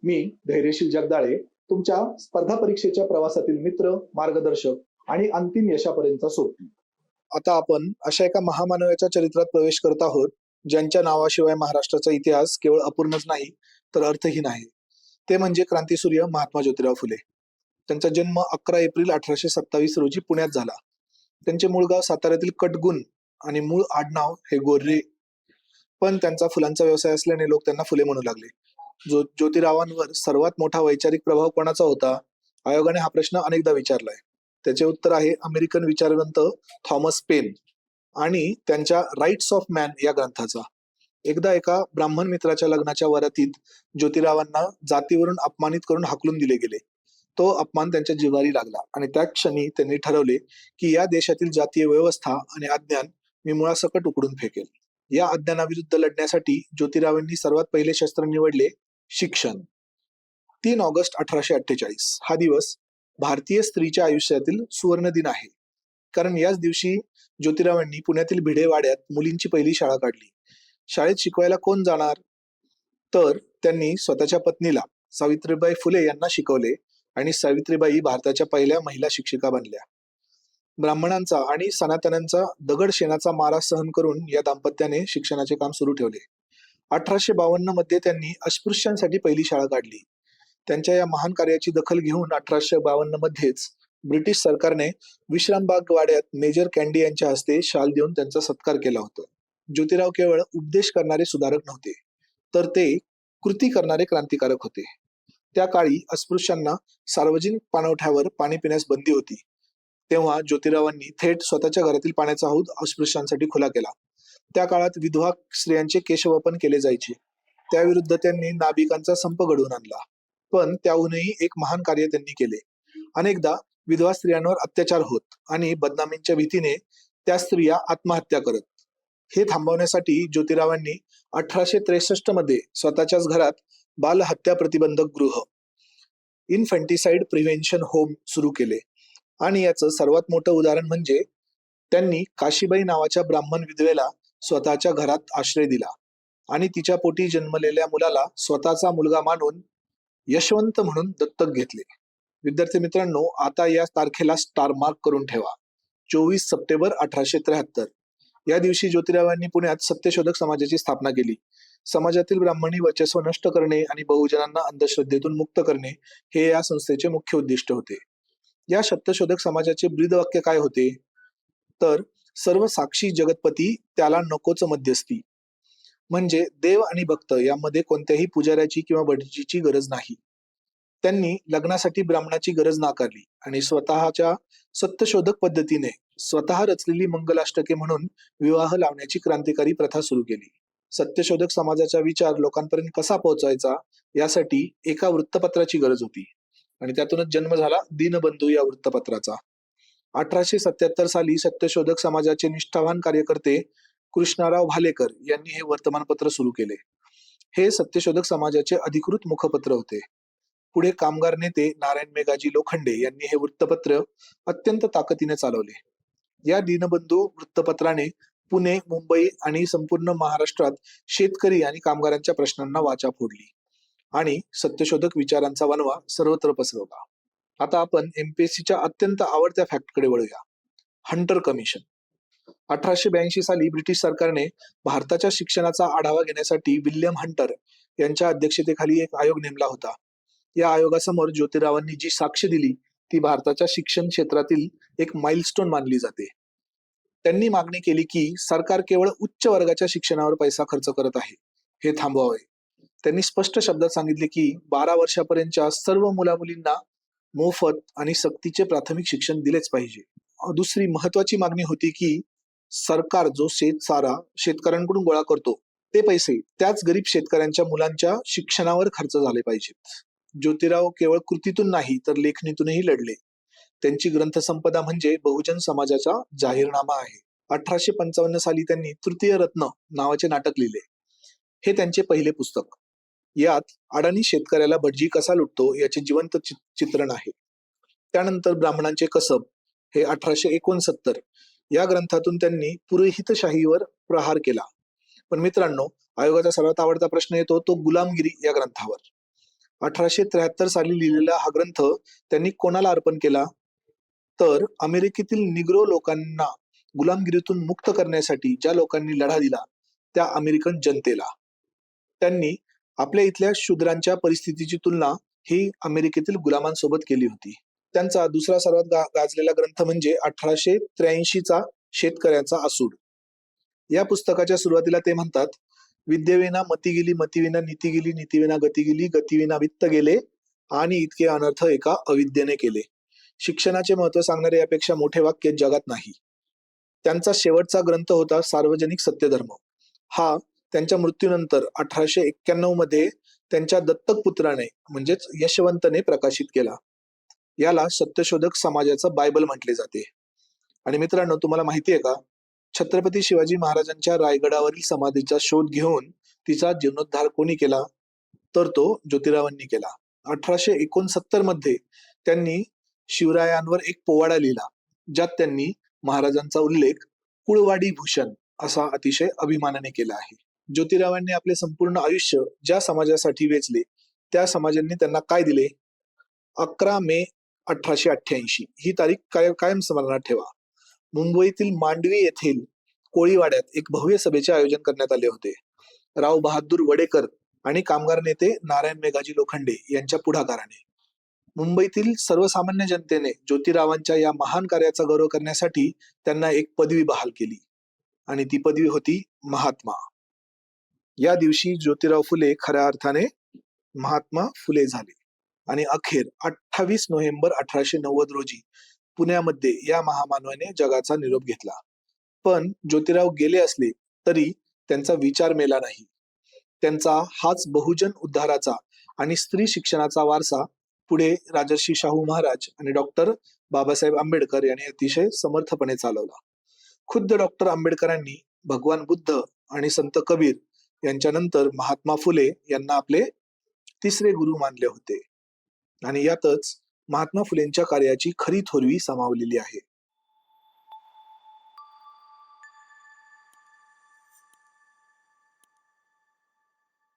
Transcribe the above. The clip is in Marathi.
मी धैर्यशील जगदाळे, तुमच्या स्पर्धा परीक्षेच्या प्रवासातील मित्र, मार्गदर्शक आणि अंतिम यशापर्यंतचा सोबती. आता आपण अशा एका महामानवाच्या चरित्रात प्रवेश करत आहोत, ज्यांच्या नावाशिवाय महाराष्ट्राचा इतिहास केवळ अपूर्णच नाही, तर अर्थहीन आहे. ते म्हणजे क्रांतीसूर्य महात्मा ज्योतिराव फुले. त्यांचा जन्म 11 एप्रिल 1827 रोजी पुण्यात झाला. त्यांचे मूळ गाव साताऱ्यातील कटगुण आणि मूळ आडनाव हे गोर्रे. पण त्यांचा फुलांचा व्यवसाय असल्याने लोक त्यांना फुले म्हणू लागले. ज्योतिरावांवर सर्वात मोठा वैचारिक प्रभाव कोणाचा होता? आयोगाने हा प्रश्न अनेकदा विचारलाय. त्याचे उत्तर आहे अमेरिकन विचारवंत थॉमस पेन आणि त्यांच्या राईट्स ऑफ मॅन या ग्रंथाचा. एकदा एका ब्राह्मण मित्राच्या लग्नाच्या वरातीत ज्योतिरावांना जातीवरून अपमानित करून हाकलून दिले गेले. तो अपमान त्यांच्या जिव्हारी लागला आणि त्या क्षणी त्यांनी ठरवले की या देशातील जातीय व्यवस्था आणि अज्ञान मी मुळासकट उकडून फेकेल. या अज्ञानाविरुद्ध लढण्यासाठी ज्योतिरावांनी सर्वात पहिले शस्त्र निवडले शिक्षण. 3 ऑगस्ट 1848 हा दिवस भारतीय स्त्रीच्या आयुष्यातील सुवर्ण दिन आहे. कारण याच दिवशी ज्योतिरावांनी पुण्यातील भिडेवाड्यात मुलींची पहिली शाळा काढली. शाळेत शिकवायला कोण जाणार? तर त्यांनी स्वतःच्या पत्नीला सावित्रीबाई फुले यांना शिकवले आणि सावित्रीबाई भारताच्या पहिल्या महिला शिक्षिका बनल्या. ब्राह्मणांचा आणि सनातन्यांचा दगडशेणाचा मारा सहन करून या दाम्पत्याने शिक्षणाचे काम सुरू ठेवले. 1852 मध्ये त्यांनी अस्पृश्यांसाठी पहिली शाळा काढली. त्यांच्या या महान कार्याची दखल घेऊन 1852 मध्येच ब्रिटिश सरकारने विश्रामबाग वाड्यात मेजर कॅन्डी यांच्या हस्ते शाल देऊन त्यांचा सत्कार केला होता. ज्योतिराव केवळ उपदेश करणारे सुधारक नव्हते, तर ते कृती करणारे क्रांतिकारक होते. त्या काळी अस्पृश्यांना सार्वजनिक पाणवठ्यावर पाणी पिण्यास बंदी होती. तेव्हा ज्योतिरावांनी थेट स्वतःच्या घरातील पाण्याचा हौद अस्पृश्यांसाठी खुला केला. त्या काळात विधवा स्त्रियांचे केशवपन केले जायचे. त्याविरुद्ध त्यांनी नाभिकांचा संप घडवून आणला. पण त्याहूनही एक महान कार्य त्यांनी केले. अनेकदा विधवा स्त्रियांवर अत्याचार होत आणि बदनामींच्या भीतीने त्या स्त्रिया आत्महत्या करत. हे थांबवण्यासाठी ज्योतिरावांनी 1863 मध्ये स्वतःच्याच घरात बालहत्या प्रतिबंधक गृह इन्फंटिसाइड प्रिव्हेन्शन होम सुरू केले. आणि याचं सर्वात मोठं उदाहरण म्हणजे त्यांनी काशीबाई नावाच्या ब्राह्मण विधवेला स्वतःच्या घरात आश्रय दिला आणि तिच्या पोटी जन्मलेल्या मुलाला स्वतःचा मुलगा मानून यशवंत म्हणून दत्तक घेतले. विद्यार्थी मित्रांनो, आता या तारखेला स्टार मार्क करून ठेवा. 24 सप्टेंबर 1873 या दिवशी ज्योतिरावांनी पुण्यात सत्यशोधक समाजाची स्थापना केली. समाजातील ब्राह्मणी वर्चस्व नष्ट करणे आणि बहुजनांना अंधश्रद्धेतून मुक्त करणे हे या संस्थेचे मुख्य उद्दिष्ट होते. या सत्यशोधक समाजाचे ब्रीदवाक्य काय होते? तर सर्व साक्षी जगतपती त्याला नकोच मध्यस्थी. म्हणजे देव आणि भक्त यामध्ये कोणत्याही पुजाऱ्याची किंवा भटजीची गरज नाही. त्यांनी लग्नासाठी ब्राह्मणाची गरज नाकारली आणि स्वतःच्या सत्यशोधक पद्धतीने स्वतः रचलेली मंगलाष्टके म्हणून विवाह लावण्याची क्रांतिकारी प्रथा सुरू केली. सत्यशोधक समाजाचा विचार लोकांपर्यंत कसा पोहोचायचा यासाठी एका वृत्तपत्राची गरज होती आणि त्यातूनच जन्म झाला दीनबंधू या वृत्तपत्राचा. 1877 साली सत्यशोधक समाजाचे निष्ठावान कार्यकर्ते कृष्णराव भालेकर यांनी हे वर्तमानपत्र सुरू केले. हे सत्यशोधक समाजाचे अधिकृत मुखपत्र होते. पुढे कामगार नेते नारायण मेघाजी लोखंडे यांनी हे वृत्तपत्र अत्यंत ताकदीने चालवले. या दीनबंधू वृत्तपत्राने पुणे, मुंबई आणि संपूर्ण महाराष्ट्रात शेतकरी आणि कामगारांच्या प्रश्नांना वाचा फोडली आणि सत्यशोधक विचारांचा वणवा सर्वत्र पसरवला. आता आपण एमपीएससीच्या अत्यंत आवडत्या फॅक्टकडे वळूया. Hunter commission. 1882 साली ब्रिटिश सरकारने भारताच्या शिक्षणाचा आढावा घेण्यासाठी विल्यम हंटर यांच्या अध्यक्षतेखाली एक आयोग नेमला होता. या आयोगासमोर ज्योतिरावांनी जी साक्ष दिली ती भारताच्या शिक्षण क्षेत्रातील एक माइलस्टोन मानली जाते. त्यांनी मागणी केली की सरकार केवळ उच्च वर्गाच्या शिक्षणावर पैसा खर्च करत आहे, हे थांबवावे. त्यांनी स्पष्ट शब्दात सांगितले की 12 वर्षापर्यंतच्या सर्व मुलामुलींना मोफत आणि सक्तीचे प्राथमिक शिक्षण दिलेच पाहिजे. दुसरी महत्वाची मागणी होती की सरकार जो शेतसारा शेतकऱ्यांकडून गोळा करतो ते पैसे त्याच गरीब शेतकऱ्यांच्या मुलांच्या शिक्षणावर खर्च झाले पाहिजेत. ज्योतिराव केवळ कृतीतून नाही तर लेखणीतूनही लढले. त्यांची ग्रंथसंपदा म्हणजे बहुजन समाजाचा जाहीरनामा आहे. 1855 साली त्यांनी तृतीय रत्न नावाचे नाटक लिहिले. हे त्यांचे पहिले पुस्तक. यात अडाणी शेतकऱ्याला भटजी कसा लुटतो याचे जिवंत चित्रण आहे. त्यानंतर ब्राह्मणांचे कसब हे 1869 या ग्रंथातून त्यांनी पुरोहितशाहीवर प्रहार केला. पण मित्रांनो, आयोगाचा सर्वात आवडता प्रश्न येतो तो गुलामगिरी या ग्रंथावर. 1873 साली लिहिलेला हा ग्रंथ त्यांनी कोणाला अर्पण केला? तर अमेरिकेतील निग्रो लोकांना गुलामगिरीतून मुक्त करण्यासाठी ज्या लोकांनी लढा दिला त्या अमेरिकन जनतेला. त्यांनी आपल्या इथल्या शूद्रांच्या परिस्थितीची तुलना ही अमेरिकेतील गुलामांसोबत केली होती. त्यांचा दुसरा सर्वात गाजलेला ग्रंथ म्हणजे 1883चा शेतकऱ्याचा आसूड. या पुस्तकाच्या सुरुवातीला ते म्हणतात, विद्येविना मती गेली, मतीविना नीती गेली, नीतीविना गती गेली, गतीविना वित्त गेले आणि इतके अनर्थ एका अविद्येने केले. शिक्षणाचे महत्व सांगणारे यापेक्षा मोठे वाक्य जगात नाही. त्यांचा शेवटचा ग्रंथ होता सार्वजनिक सत्यधर्म. हा त्यांच्या मृत्यूनंतर 1891 मध्ये त्यांच्या दत्तक पुत्राने म्हणजेच यशवंतने प्रकाशित केला. याला सत्यशोधक समाजाचा बायबल म्हटले जाते. आणि मित्रांनो, तुम्हाला माहिती आहे का, छत्रपती शिवाजी महाराजांच्या रायगडावरील समाधीचा शोध घेऊन तिचा जीर्णोद्धार कोणी केला? तर तो ज्योतिरावांनी केला. 1869 मध्ये त्यांनी शिवरायांवर एक पोवाडा लिहिला, ज्यात त्यांनी महाराजांचा उल्लेख कुळवाडी भूषण असा अतिशय अभिमानाने केला आहे. ज्योतिरावांनी आपले संपूर्ण आयुष्य ज्या समाजासाठी वेचले त्या समाजांनी त्यांना काय दिले? 11 मे 1888 ही तारीख कायम स्मरणात ठेवा. मुंबईतील मांडवी येथील कोळीवाड्यात एक भव्य सभेचे आयोजन करण्यात आले होते. राव बहादूर वडेकर आणि कामगार नेते नारायण मेघाजी लोखंडे यांच्या पुढाकाराने मुंबईतील सर्वसामान्य जनतेने ज्योतिरावांच्या या महान कार्याचा गौरव करण्यासाठी त्यांना एक पदवी बहाल केली आणि ती पदवी होती महात्मा. या दिवशी ज्योतिराव फुले खऱ्या अर्थाने महात्मा फुले झाले आणि अखेर 28 नोव्हेंबर 1890 रोजी पुण्यामध्ये या महामानवाने जगाचा निरोप घेतला. पण ज्योतिराव गेले असले तरी त्यांचा विचार मेला नाही. त्यांचा हाच बहुजन उद्धाराचा आणि स्त्री शिक्षणाचा वारसा पुढे राजर्षी शाहू महाराज आणि डॉक्टर बाबासाहेब आंबेडकर यांनी अतिशय समर्थपणे चालवला. खुद्द डॉक्टर आंबेडकरांनी भगवान बुद्ध आणि संत कबीर यांच्यानंतर महात्मा फुले यांना आपले तिसरे गुरु मानले होते आणि यातच महात्मा फुलेंच्या कार्याची खरी थोरवी सामावलेली आहे.